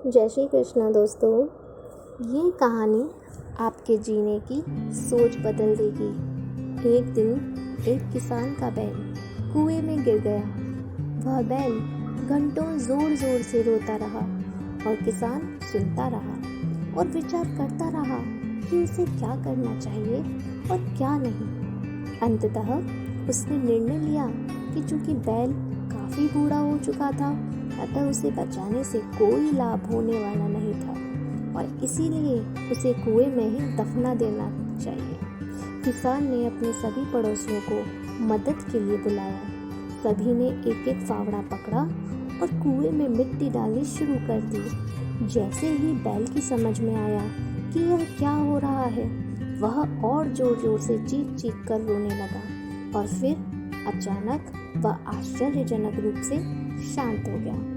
जय श्री कृष्णा दोस्तों। ये कहानी आपके जीने की सोच बदल देगी। एक दिन एक किसान का बैल कुएं में गिर गया। वह बैल घंटों जोर जोर से रोता रहा और किसान सुनता रहा और विचार करता रहा कि उसे क्या करना चाहिए और क्या नहीं। अंततः उसने निर्णय लिया कि चूंकि बैल काफी बूढ़ा हो चुका था, अतः उसे बचाने से कोई लाभ होने वाला नहीं था और इसीलिए उसे कुएं में ही दफना देना चाहिए। किसान ने अपने सभी पड़ोसियों को मदद के लिए बुलाया। सभी ने एक एक फावड़ा पकड़ा और कुएं में मिट्टी डालनी शुरू कर दी। जैसे ही बैल की समझ में आया कि यह क्या हो रहा है, वह और जोर जोर से चीख चीख कर रोने लगा और फिर अचानक वह आश्चर्यजनक रूप से शांत हो गया।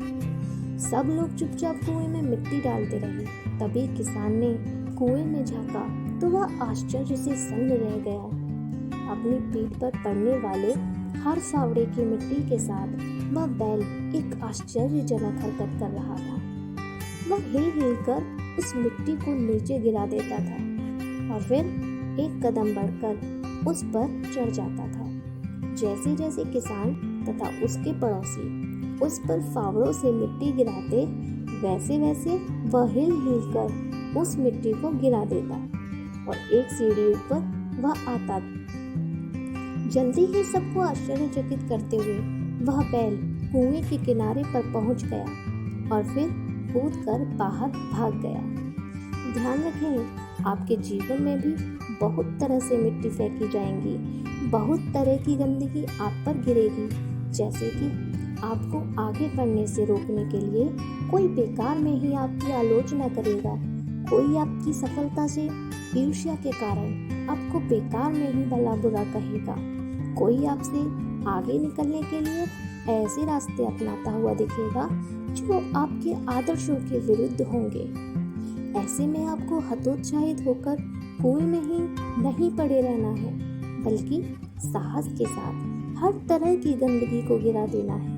सब लोग चुपचाप कुएं में मिट्टी डालते रहे। तभी किसान ने कुएं में झांका तो वह आश्चर्य से सन्न रह गया। अपनी पीठ पर पड़ने वाले हर फावड़े की मिट्टी के साथ वह बैल एक आश्चर्यजनक हरकत कर रहा था। वह हिल हिल कर उस मिट्टी को नीचे गिरा देता था और फिर एक कदम बढ़कर उस पर चढ़ जाता था। जैसे जैसे किसान तथा उसके पड़ोसी उस पर फावड़ों से मिट्टी गिराते, वैसे वैसे वह हिल हिल कर उस मिट्टी को गिरा देता और एक सीढ़ी ऊपर वह आता। जल्दी ही सबको आश्चर्यचकित करते हुए वह बैल कुएं के किनारे पर पहुंच गया और फिर कूदकर बाहर भाग गया। ध्यान रखें, आपके जीवन में भी बहुत तरह से मिट्टी फेंकी जाएंगी, बहुत तरह की गंदगी आप पर गिरेगी। जैसे कि आपको आगे बढ़ने से रोकने के लिए कोई बेकार में ही आपकी आलोचना करेगा, कोई आपकी सफलता से ईर्ष्या के कारण आपको बेकार में ही भला बुरा कहेगा, कोई आपसे आगे निकलने के लिए ऐसे रास्ते अपनाता हुआ दिखेगा जो आपके आदर्शों के विरुद्ध होंगे। ऐसे में आपको हतोत्साहित होकर कुएं में ही नहीं पड़े रहना है, बल्कि साहस के साथ हर तरह की गंदगी को गिरा देना है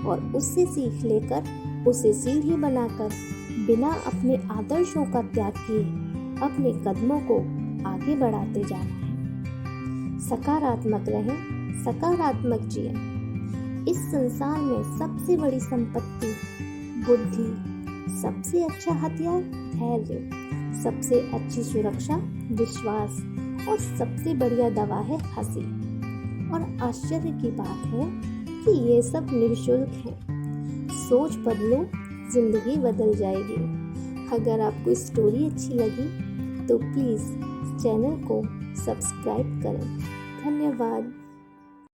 और उससे सीख लेकर उसे सीढ़ी बनाकर बिना अपने आदर्शों का त्याग किए अपने कदमों को आगे बढ़ाते जाना है। सकारात्मक रहें, सकारात्मक जिएं। इस संसार में सबसे बड़ी संपत्ति बुद्धि, सबसे अच्छा हथियार धैर्य, सबसे अच्छी सुरक्षा विश्वास और सबसे बढ़िया दवा है हंसी। और आश्चर्य की बात है कि ये सब निःशुल्क है। सोच बदलो, जिंदगी बदल जाएगी। अगर आपको स्टोरी अच्छी लगी तो प्लीज़ चैनल को सब्सक्राइब करें। धन्यवाद।